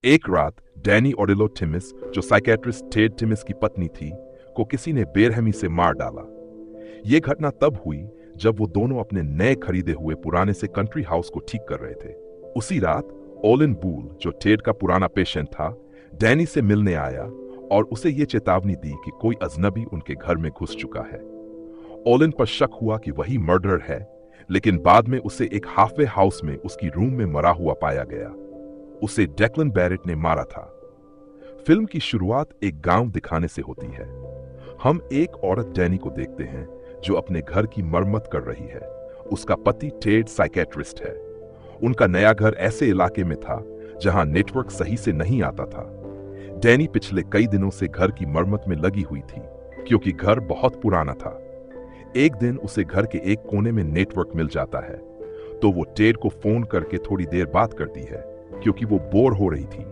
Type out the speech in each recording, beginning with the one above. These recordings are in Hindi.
एक रात डैनी ओडिलो टिमिस, जो साइकेट्रिस्ट टेड टिमिस की पत्नी थी, को किसी ने बेरहमी से मार डाला। यह घटना तब हुई जब वो दोनों अपने नए खरीदे हुए पुराने से कंट्री हाउस को ठीक कर रहे थे। उसी रात ओलिन बूल, जो टेड का पुराना पेशेंट था, डैनी से मिलने आया और उसे ये चेतावनी दी कि कोई अजनबी उनके घर में घुस चुका है। ओलिन पर शक हुआ कि वही मर्डरर है, लेकिन बाद में उसे एक हाफवे हाउस में उसकी रूम में मरा हुआ पाया गया। उसे डेक्लन बैरेट ने मारा था। फिल्म की शुरुआत एक गांव दिखाने से होती है। हम एक औरत डैनी को देखते हैं जो अपने घर की मरम्मत कर रही है। उसका पति टेड साइकेट्रिस्ट है। उनका नया घर ऐसे इलाके में था जहां नेटवर्क सही से नहीं आता था। डैनी पिछले कई दिनों से घर की मरम्मत में लगी हुई थी, क्योंकि घर बहुत पुराना था। एक दिन उसे घर के एक कोने में नेटवर्क मिल जाता है, तो वो टेड को फोन करके थोड़ी देर बात करती है, क्योंकि वो बोर हो रही थी।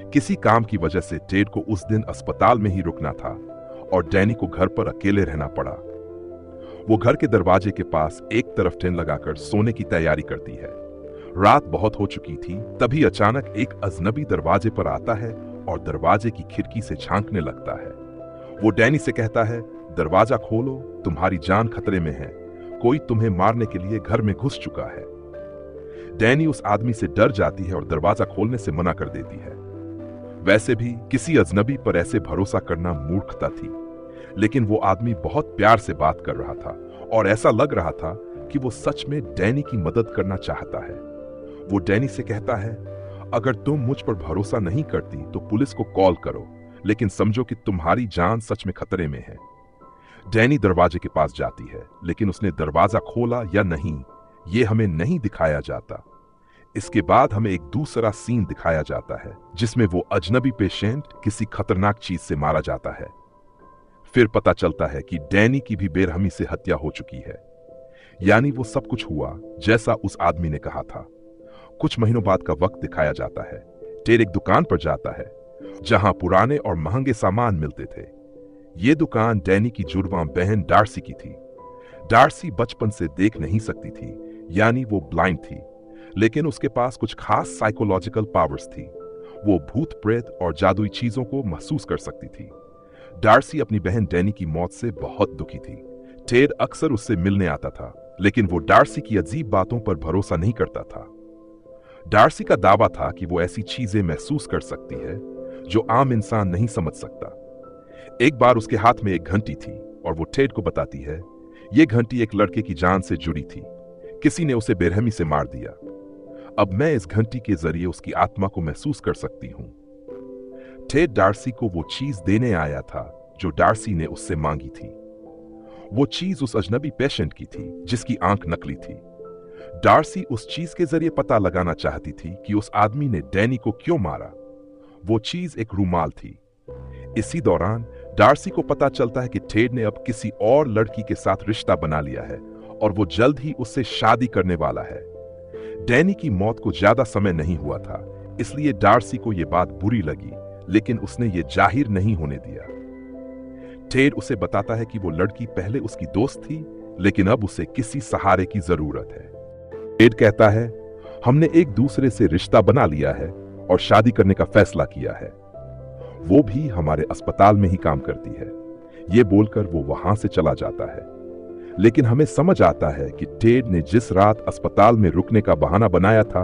किसी काम की वजह से टेड को उस दिन अस्पताल में ही रुकना था और डैनी को घर पर अकेले रहना पड़ा। वो घर के दरवाजे के पास एक तरफ टेन लगाकर सोने की तैयारी करती है। रात बहुत हो चुकी थी, तभी अचानक एक अजनबी दरवाजे पर आता है और दरवाजे की खिड़की से झांकने लगता है। वो डैनी से कहता है, दरवाजा खोलो, तुम्हारी जान खतरे में है, कोई तुम्हें मारने के लिए घर में घुस चुका है। डैनी उस आदमी से डर जाती है और दरवाजा खोलने से मना कर देती है। वैसे भी किसी अजनबी पर ऐसे भरोसा करना मूर्खता थी, लेकिन वो आदमी बहुत प्यार से बात कर रहा था और ऐसा लग रहा था कि वो सच में डैनी की मदद करना चाहता है। वो डैनी से कहता है, अगर तुम मुझ पर भरोसा नहीं करती तो पुलिस को कॉल करो, लेकिन समझो कि तुम्हारी जान सच में खतरे में है। डैनी दरवाजे के पास जाती है, लेकिन उसने दरवाजा खोला या नहीं, ये हमें नहीं दिखाया जाता। इसके बाद हमें एक दूसरा सीन दिखाया जाता है, जिसमें वो अजनबी पेशेंट किसी खतरनाक चीज से मारा जाता है। फिर पता चलता है कि डैनी की भी बेरहमी से हत्या हो चुकी है। यानी वो सब कुछ हुआ जैसा उस आदमी ने कहा था। कुछ महीनों बाद का वक्त दिखाया जाता है। टेड एक दुकान पर जाता है जहां पुराने और महंगे सामान मिलते थे। ये दुकान डैनी की जुड़वां बहन डार्सी की थी। डार्सी बचपन से देख नहीं सकती थी, यानी वो ब्लाइंड थी, लेकिन उसके पास कुछ खास साइकोलॉजिकल पावर्स थी। वो भूत प्रेत और जादुई चीजों को महसूस कर सकती थी। डार्सी अपनी बहन डैनी की मौत से बहुत दुखी थी। टेड अक्सर उससे मिलने आता था, लेकिन वो डार्सी की अजीब बातों पर भरोसा नहीं करता था। डार्सी का दावा था कि वो ऐसी चीजें महसूस कर सकती है जो आम इंसान नहीं समझ सकता। एक बार उसके हाथ में एक घंटी थी और वो टेड को बताती है, ये घंटी एक लड़के की जान से जुड़ी थी। किसी ने उसे बेरहमी से मार दिया। अब मैं इस घंटी के जरिए उसकी आत्मा को महसूस कर सकती हूं। टेड डार्सी को वो चीज देने आया था जो डार्सी ने उससे मांगी थी। वो चीज उस अजनबी पेशेंट की थी जिसकी आंख नकली थी। डार्सी उस चीज के जरिए पता लगाना चाहती थी कि उस आदमी ने डैनी को क्यों मारा। वो चीज एक रूमाल थी। इसी दौरान डार्सी को पता चलता है कि टेड ने अब किसी और लड़की के साथ रिश्ता बना लिया है और वो जल्द ही उससे शादी करने वाला है। डैनी की मौत को ज्यादा समय नहीं हुआ था, इसलिए डार्सी को यह बात बुरी लगी, लेकिन उसने ये जाहिर नहीं होने दिया। टेड उसे बताता है कि वो लड़की पहले उसकी दोस्त थी, लेकिन अब उसे किसी सहारे की जरूरत है। टेड कहता है, हमने एक दूसरे से रिश्ता बना लिया है और शादी करने का फैसला किया है। वो भी हमारे अस्पताल में ही काम करती है। ये बोलकर वो वहां से चला जाता है। लेकिन हमें समझ आता है कि टेड ने जिस रात अस्पताल में रुकने का बहाना बनाया था,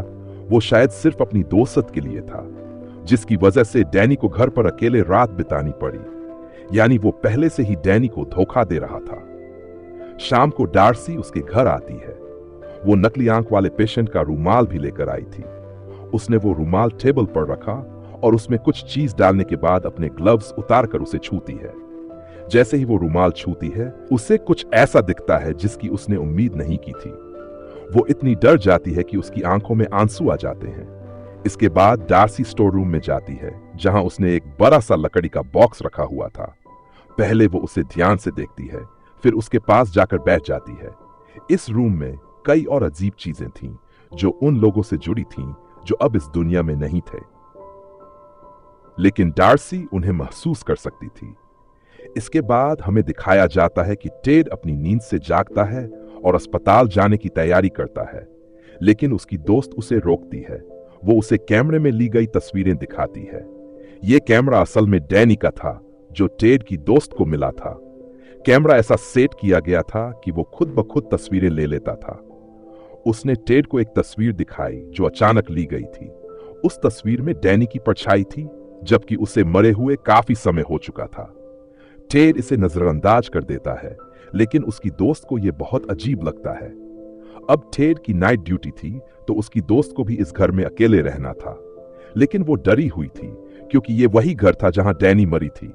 वो शायद सिर्फ अपनी दोस्त के लिए था, जिसकी वजह से डैनी को घर पर अकेले रात बितानी पड़ी। यानी वो पहले से ही डैनी को धोखा दे रहा था। शाम को डार्सी उसके घर आती है। वो नकली आंख वाले पेशेंट का रूमाल भी लेकर आई थी। उसने वो रूमाल टेबल पर रखा और उसमें कुछ चीज डालने के बाद अपने ग्लव्स उतारकर उसे छूती है। जैसे ही वो रूमाल छूती है, उसे कुछ ऐसा दिखता है जिसकी उसने उम्मीद नहीं की थी। वो इतनी डर जाती है कि उसकी आंखों में आंसू आ जाते हैं। इसके बाद डार्सी स्टोर रूम में जाती है, जहां उसने एक बड़ा सा लकड़ी का बॉक्स रखा हुआ था। पहले वो उसे ध्यान से देखती है, फिर उसके पास जाकर बैठ जाती है। इस रूम में कई और अजीब चीजें थीं, जो उन लोगों से जुड़ी थीं जो अब इस दुनिया में नहीं थे, लेकिन डार्सी उन्हें महसूस कर सकती थी। इसके बाद हमें दिखाया जाता है कि टेड अपनी नींद से जागता है और अस्पताल जाने की तैयारी करता है, लेकिन उसकी दोस्त उसे रोकती है वो उसे कैमरे में ली गई तस्वीरें दिखाती है। ये कैमरा असल में डैनी का था, जो टेड की दोस्त को मिला था। कैमरा ऐसा सेट किया गया था कि वो खुद ब खुद तस्वीरें ले लेता था। उसने टेड को एक तस्वीर दिखाई जो अचानक ली गई थी। उस तस्वीर में डैनी की परछाई थी, जबकि उसे मरे हुए काफी समय हो चुका था। टेड इसे नजरअंदाज कर देता है, लेकिन उसकी दोस्त को यह बहुत अजीब लगता है। अब टेड की नाइट ड्यूटी थी, तो उसकी दोस्त को भी इस घर में अकेले रहना था, लेकिन वो डरी हुई थी क्योंकि ये वही घर था जहां डैनी मरी थी।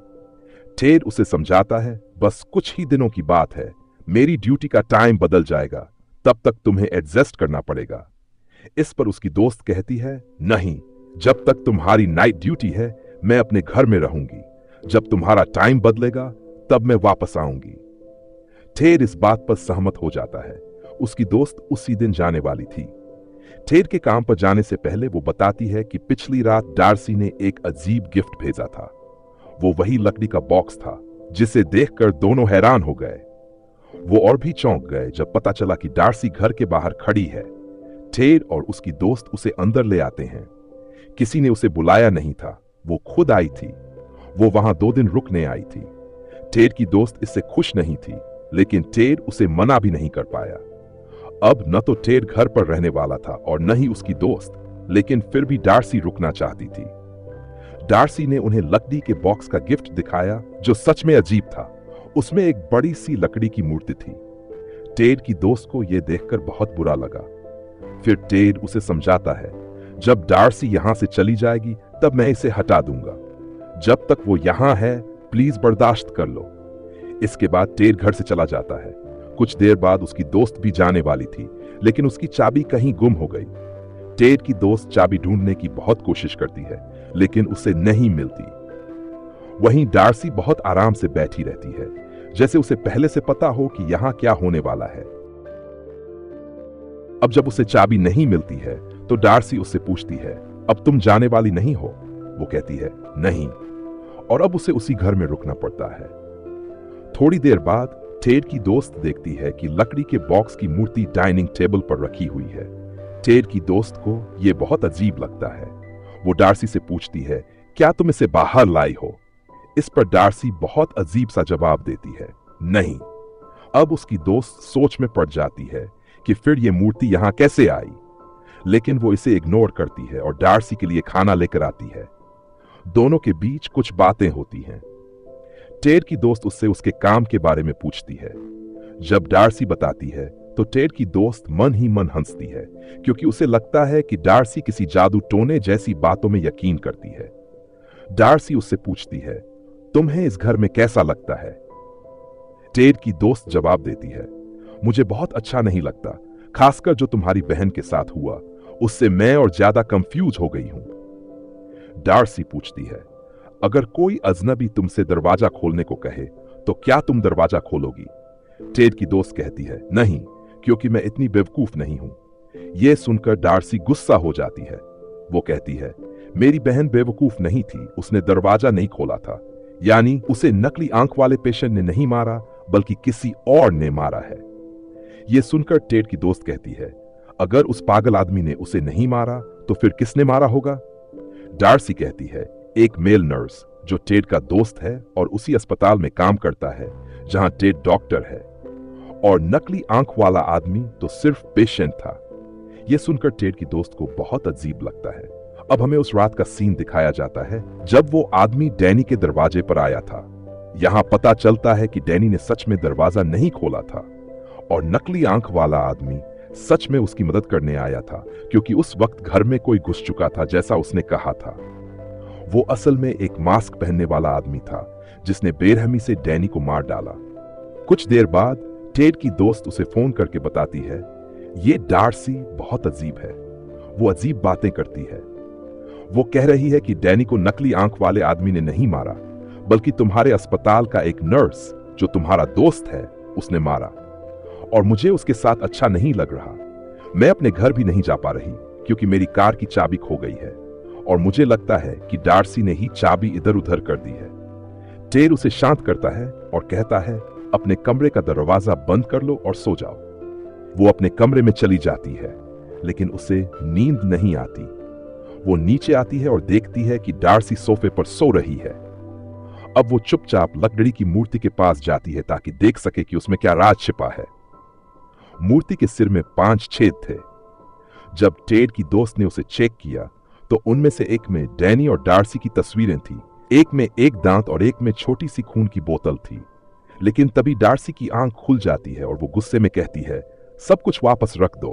टेड उसे समझाता है, बस कुछ ही दिनों की बात है, मेरी ड्यूटी का टाइम बदल जाएगा, तब तक तुम्हें एडजस्ट करना पड़ेगा। इस पर उसकी दोस्त कहती है, नहीं, जब तक तुम्हारी नाइट ड्यूटी है मैं अपने घर में रहूंगी, जब तुम्हारा टाइम बदलेगा तब मैं वापस आऊंगी। टेड इस बात पर सहमत हो जाता है। उसकी दोस्त उसी दिन जाने वाली थी। टेड के काम पर जाने से पहले वो बताती है कि पिछली रात डार्सी ने एक अजीब गिफ्ट भेजा था। वो वही लकड़ी का बॉक्स था जिसे देखकर दोनों हैरान हो गए। वो और भी चौंक गए जब पता चला कि डार्सी घर के बाहर खड़ी है। टेड और उसकी दोस्त उसे अंदर ले आते हैं। किसी ने उसे बुलाया नहीं था, वो खुद आई थी। वो वहां 2 दिन रुकने आई थी। टेड की दोस्त इससे खुश नहीं थी, लेकिन टेड उसे मना भी नहीं कर पाया। अब न तो टेड घर पर रहने वाला था और न ही उसकी दोस्त, लेकिन फिर भी डार्सी रुकना चाहती थी। डार्सी ने उन्हें लकड़ी के बॉक्स का गिफ्ट दिखाया जो सच में अजीब था। उसमें एक बड़ी सी लकड़ी की मूर्ति थी। टेड की दोस्त को यह देखकर बहुत बुरा लगा। फिर टेड उसे समझाता है, जब डार्सी यहां से चली जाएगी तब मैं इसे हटा दूंगा। जब तक वो यहां है प्लीज बर्दाश्त कर लो। इसके बाद टेड घर से चला जाता है। कुछ देर बाद उसकी दोस्त भी जाने वाली थी, लेकिन उसकी चाबी कहीं गुम हो गई। टेड की दोस्त चाबी ढूंढने की बहुत कोशिश करती है, लेकिन उसे नहीं मिलती। वहीं डार्सी बहुत आराम से बैठी रहती है, जैसे उसे पहले से पता हो कि यहां क्या होने वाला है। अब जब उसे चाबी नहीं मिलती है तो डार्सी उससे पूछती है, अब तुम जाने वाली नहीं हो? वो कहती है, नहीं, और अब उसे उसी घर में रुकना पड़ता है। थोड़ी देर बाद टेड की दोस्त देखती है कि लकड़ी के बॉक्स की मूर्ति डाइनिंग टेबल पर रखी हुई है। टेड की दोस्त को यह बहुत अजीब लगता है। वो डार्सी से पूछती है, क्या तुम इसे बाहर लाई हो? इस पर डार्सी बहुत अजीब सा जवाब देती है, नहीं। अब उसकी दोस्त सोच में पड़ जाती है कि फिर यह मूर्ति यहां कैसे आई, लेकिन वो इसे इग्नोर करती है और डार्सी के लिए खाना लेकर आती है। दोनों के बीच कुछ बातें होती हैं। टेड की दोस्त उससे उसके काम के बारे में पूछती है। जब डार्सी बताती है तो टेड की दोस्त मन ही मन हंसती है, क्योंकि उसे लगता है कि डार्सी किसी जादू टोने जैसी बातों में यकीन करती है। डार्सी उससे पूछती है, तुम्हें इस घर में कैसा लगता है? टेड की दोस्त जवाब देती है, मुझे बहुत अच्छा नहीं लगता, खासकर जो तुम्हारी बहन के साथ हुआ, उससे मैं और ज्यादा कंफ्यूज हो गई हूं। डार्सी पूछती है, अगर कोई अजनबी तुमसे दरवाजा खोलने को कहे तो क्या तुम दरवाजा खोलोगी? टेड की दोस्त कहती है, नहीं, क्योंकि मैं इतनी बेवकूफ नहीं हूं। यह सुनकर डार्सी गुस्सा हो जाती है। वो कहती है, मेरी बहन बेवकूफ नहीं थी, उसने दरवाजा नहीं खोला था, यानी उसे नकली आंख वाले पेशेंट ने नहीं मारा, बल्कि किसी और ने मारा है। यह सुनकर टेड की दोस्त कहती है, अगर उस पागल आदमी ने उसे नहीं मारा तो फिर किसने मारा होगा? डार्सी कहती है, एक मेल नर्स जो टेड का दोस्त है और उसी अस्पताल में काम करता है जहां टेड डॉक्टर है, और नकली आंख वाला आदमी तो सिर्फ पेशेंट था। यह सुनकर टेड की दोस्त को बहुत अजीब लगता है। अब हमें उस रात का सीन दिखाया जाता है जब वो आदमी डैनी के दरवाजे पर आया था। यहां पता चलता है कि डैनी ने सच में दरवाजा नहीं खोला था और नकली आंख वाला आदमी सच में उसकी मदद करने आया था, क्योंकि उस वक्त घर में कोई घुस चुका था जैसा उसने कहा था। वो असल में एक मास्क पहनने वाला आदमी था जिसने बेरहमी से डैनी को मार डाला। कुछ देर बाद टेड की दोस्त उसे फोन करके बताती है, ये डार्सी बहुत अजीब है, वो अजीब बातें करती है। वो कह रही है कि डैनी को नकली आंख वाले आदमी ने नहीं मारा, बल्कि तुम्हारे अस्पताल का एक नर्स जो तुम्हारा दोस्त है उसने मारा, और मुझे उसके साथ अच्छा नहीं लग रहा। मैं अपने घर भी नहीं जा पा रही क्योंकि मेरी कार की चाबी खो गई है, और मुझे लगता है कि डार्सी ने ही चाबी इधर उधर कर दी है। टेड उसे शांत करता है और कहता है, अपने कमरे का दरवाजा बंद कर लो और सो जाओ। वो अपने कमरे में चली जाती है, लेकिन उसे नींद नहीं आती। वो नीचे आती है और देखती है कि डार्सी सोफे पर सो रही है। अब वो चुपचाप लकड़ी की मूर्ति के पास जाती है ताकि देख सके कि उसमें क्या राज छिपा है। मूर्ति के सिर में 5 छेद थे। जब टेड की दोस्त ने उसे चेक किया तो उनमें से एक में डैनी और डार्सी की तस्वीरें थी, एक में एक दांत और एक में छोटी सी खून की बोतल थी। लेकिन तभी डार्सी की आंख खुल जाती है और वो गुस्से में कहती है, सब कुछ वापस रख दो।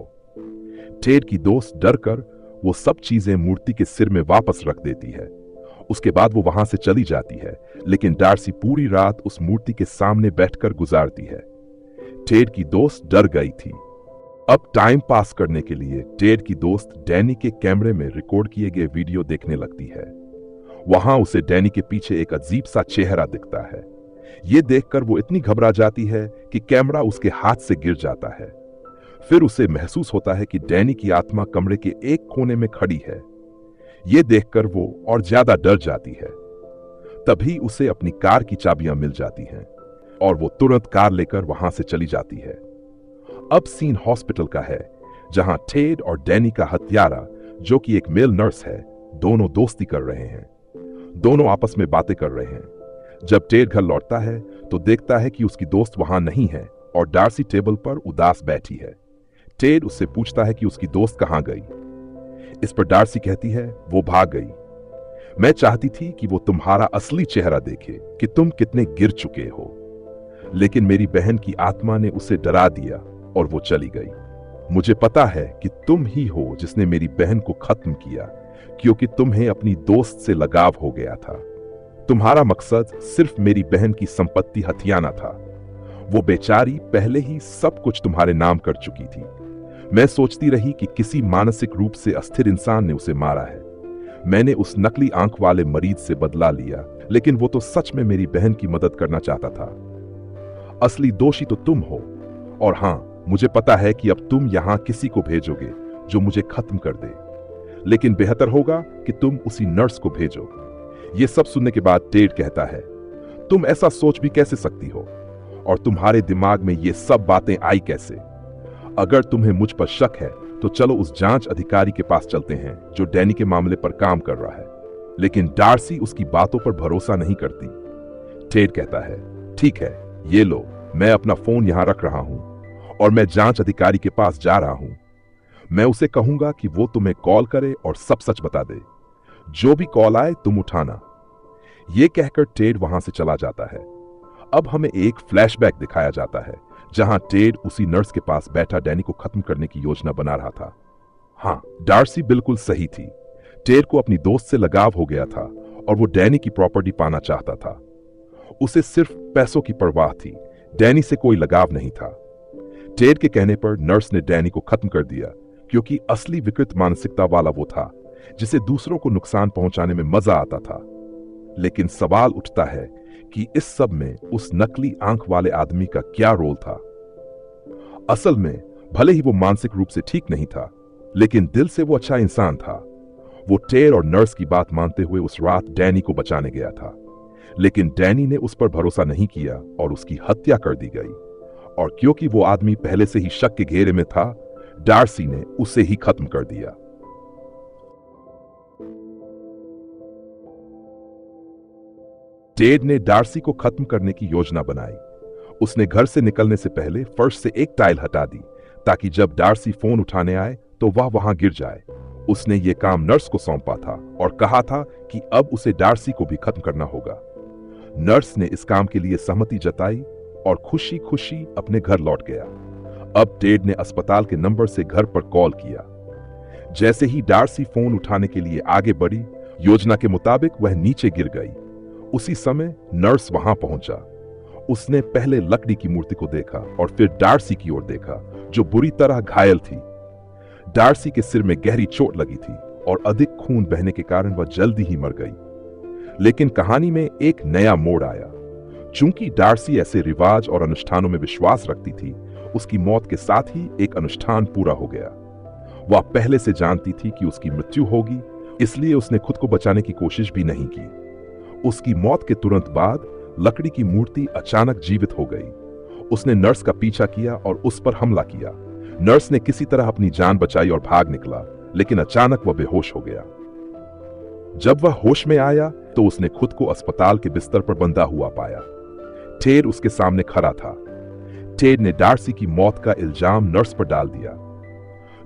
टेड की दोस्त डरकर वो सब चीजें मूर्ति के सिर में वापस रख देती है। उसके बाद वो वहां से चली जाती है, लेकिन डार्सी पूरी रात उस मूर्ति के सामने बैठकर गुजारती है। टेड की दोस्त डर गई थी। अब टाइम पास करने के लिए टेड की दोस्त डैनी के कैमरे में रिकॉर्ड किए गए वीडियो देखने लगती है। वहां उसे डैनी के पीछे एक अजीब सा चेहरा दिखता है। ये देखकर वो इतनी घबरा जाती है कि कैमरा उसके हाथ से गिर जाता है। फिर उसे महसूस होता है कि डैनी की आत्मा कमरे के एक कोने में खड़ी है। ये देखकर वो और ज्यादा डर जाती है। तभी उसे अपनी कार की चाबियां मिल जाती हैं और वो तुरंत कार लेकर वहां से चली जाती है। अब सीन हॉस्पिटल का है, जहां टेड और डैनी का हत्यारा, जो कि एक मेल नर्स है, दोनों दोस्ती कर रहे हैं। दोनों आपस में बातें कर रहे हैं। जब टेड घर लौटता है तो देखता है कि उसकी दोस्त वहां नहीं है और डार्सी टेबल पर उदास बैठी है। टेड उससे पूछता है कि उसकी दोस्त कहां गई। इस पर डार्सी कहती है, वो भाग गई। मैं चाहती थी कि वो तुम्हारा असली चेहरा देखे कि तुम कितने गिर चुके हो, लेकिन मेरी बहन की आत्मा ने उसे डरा दिया और वो चली गई। मुझे पता है कि तुम ही हो जिसने मेरी बहन को खत्म किया, क्योंकि तुम्हें अपनी दोस्त से लगाव हो गया था। तुम्हारा मकसद सिर्फ मेरी बहन की संपत्ति हथियाना था। वो बेचारी पहले ही सब कुछ तुम्हारे नाम कर चुकी थी। मैं सोचती रही कि किसी मानसिक रूप से अस्थिर इंसान ने उसे मारा है। मैंने उस नकली आंख वाले मरीज से बदला लिया, लेकिन वो तो सच में मेरी बहन की मदद करना चाहता था। असली दोषी तो तुम हो, और हां, मुझे पता है कि अब तुम यहां किसी को भेजोगे जो मुझे खत्म कर दे, लेकिन बेहतर होगा कि तुम उसी नर्स को भेजो। यह सब सुनने के बाद टेड कहता है, तुम ऐसा सोच भी कैसे सकती हो, और तुम्हारे दिमाग में ये सब बातें आई कैसे? अगर तुम्हें मुझ पर शक है तो चलो उस जांच अधिकारी के पास चलते हैं जो डैनी के मामले पर काम कर रहा है। लेकिन डार्सी उसकी बातों पर भरोसा नहीं करती। टेड कहता है, ठीक है, ये लो, मैं अपना फोन यहां रख रहा हूं और मैं जांच अधिकारी के पास जा रहा हूं। मैं उसे कहूंगा कि वो तुम्हें कॉल करे और सब सच बता दे। जो भी कॉल आए तुम उठाना। यह कहकर टेड वहां से चला जाता है। अब हमें एक फ्लैशबैक दिखाया जाता है जहां टेड उसी नर्स के पास बैठा डैनी को खत्म करने की योजना बना रहा था। हां, डार्सी बिल्कुल सही थी। टेड को अपनी दोस्त से लगाव हो गया था और वो डैनी की प्रॉपर्टी पाना चाहता था। उसे सिर्फ पैसों की परवाह थी, डैनी से कोई लगाव नहीं था। टेड के कहने पर नर्स ने डैनी को खत्म कर दिया, क्योंकि असली विकृत मानसिकता वाला वो था जिसे दूसरों को नुकसान पहुंचाने में मजा आता था। लेकिन सवाल उठता है कि इस सब में उस नकली आंख वाले आदमी का क्या रोल था? असल में भले ही वो मानसिक रूप से ठीक नहीं था, लेकिन दिल से वो अच्छा इंसान था। वो टेड और नर्स की बात मानते हुए उस रात डैनी को बचाने गया था, लेकिन डैनी ने उस पर भरोसा नहीं किया और उसकी हत्या कर दी गई। और क्योंकि वो आदमी पहले से ही शक के घेरे में था, डार्सी ने उसे ही खत्म कर दिया। टेड ने डार्सी को खत्म करने की योजना बनाई। उसने घर से निकलने से पहले फर्श से एक टाइल हटा दी ताकि जब डार्सी फोन उठाने आए तो वह वहां गिर जाए। उसने ये काम नर्स को सौंपा था और कहा था कि अब उसे डार्सी को भी खत्म करना होगा। नर्स ने इस काम के लिए सहमति जताई और खुशी खुशी अपने घर लौट गया। अब टेड ने अस्पताल के नंबर से घर पर कॉल किया। जैसे ही डार्सी फोन उठाने के लिए आगे बढ़ी, योजना के मुताबिक वह नीचे गिर गई। उसी समय नर्स वहां पहुंचा। उसने पहले लकड़ी की मूर्ति को देखा और फिर डार्सी की ओर देखा, जो बुरी तरह घायल थी। डार्सी के सिर में गहरी चोट लगी थी और अधिक खून बहने के कारण वह जल्दी ही मर गई। लेकिन कहानी में एक नया मोड़ आया। चूंकि डार्सी ऐसे रिवाज और अनुष्ठानों में विश्वास रखती थी, उसकी मौत के साथ ही एक अनुष्ठान पूरा हो गया। वह पहले से जानती थी कि उसकी मृत्यु होगी, इसलिए उसने खुद को बचाने की कोशिश भी नहीं की। उसकी मौत के तुरंत बाद लकड़ी की मूर्ति अचानक जीवित हो गई। उसने नर्स का पीछा किया और उस पर हमला किया। नर्स ने किसी तरह अपनी जान बचाई और भाग निकला, लेकिन अचानक वह बेहोश हो गया। जब वह होश में आया तो उसने खुद को अस्पताल के बिस्तर पर बंधा हुआ पाया। टेड उसके सामने खड़ा था। टेड ने डार्सी की मौत का इल्जाम नर्स पर डाल दिया।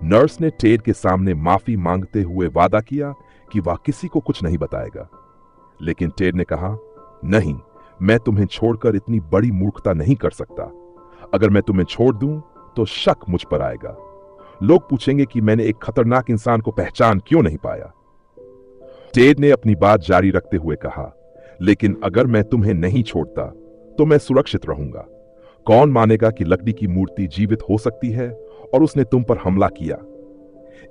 नर्स ने टेड के सामने माफी मांगते हुए वादा किया कि वह किसी को कुछ नहीं बताएगा। लेकिन टेड ने कहा, नहीं, मैं तुम्हें छोड़कर इतनी बड़ी मूर्खता नहीं कर सकता। अगर मैं तुम्हें छोड़ दूं तो शक मुझ पर आएगा। लोग पूछेंगे कि मैंने एक खतरनाक इंसान को पहचान क्यों नहीं पाया। टेड ने अपनी बात जारी रखते हुए कहा, लेकिन अगर मैं तुम्हें नहीं छोड़ता तो मैं सुरक्षित रहूंगा। कौन मानेगा कि लकड़ी की मूर्ति जीवित हो सकती है और उसने तुम पर हमला किया।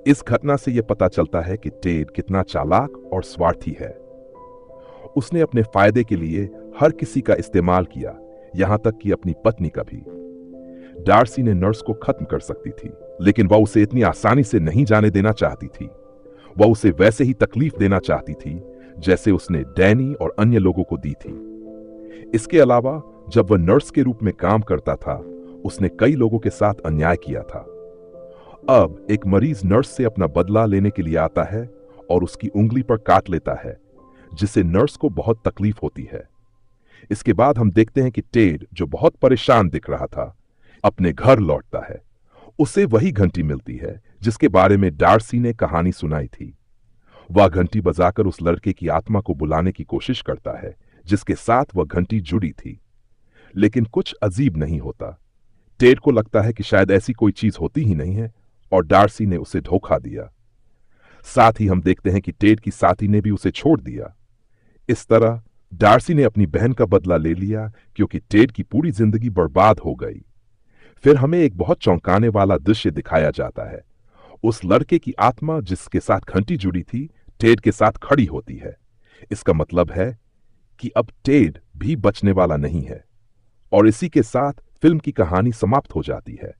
इस घटना से यह पता चलता है कि टेड कितना चालाक और स्वार्थी है। उसने अपने फायदे के लिए हर किसी का इस्तेमाल किया, यहां तक कि अपनी पत्नी का भी। डार्सी ने नर्स को खत्म कर सकती थी, लेकिन वह उसे इतनी आसानी से नहीं जाने देना चाहती थी। वह उसे वैसे ही तकलीफ देना चाहती थी जैसे उसने डैनी और अन्य लोगों को दी थी। इसके अलावा जब वह नर्स के रूप में काम करता था, उसने कई लोगों के साथ अन्याय किया था। अब एक मरीज नर्स से अपना बदला लेने के लिए आता है और उसकी उंगली पर काट लेता है, जिससे नर्स को बहुत तकलीफ होती है। इसके बाद हम देखते हैं कि टेड, जो बहुत परेशान दिख रहा था, अपने घर लौटता है। उसे वही घंटी मिलती है जिसके बारे में डार्सी ने कहानी सुनाई थी। वह घंटी बजाकर उस लड़के की आत्मा को बुलाने की कोशिश करता है जिसके साथ वह घंटी जुड़ी थी, लेकिन कुछ अजीब नहीं होता। टेड को लगता है कि शायद ऐसी कोई चीज होती ही नहीं है और डार्सी ने उसे धोखा दिया। साथ ही हम देखते हैं कि टेड की साथी ने भी उसे छोड़ दिया। इस तरह डार्सी ने अपनी बहन का बदला ले लिया क्योंकि टेड की पूरी जिंदगी बर्बाद हो गई। फिर हमें एक बहुत चौंकाने वाला दृश्य दिखाया जाता है। उस लड़के की आत्मा जिसके साथ घंटी जुड़ी थी, टेड के साथ खड़ी होती है। इसका मतलब है कि अब टेड भी बचने वाला नहीं है। और इसी के साथ फिल्म की कहानी समाप्त हो जाती है।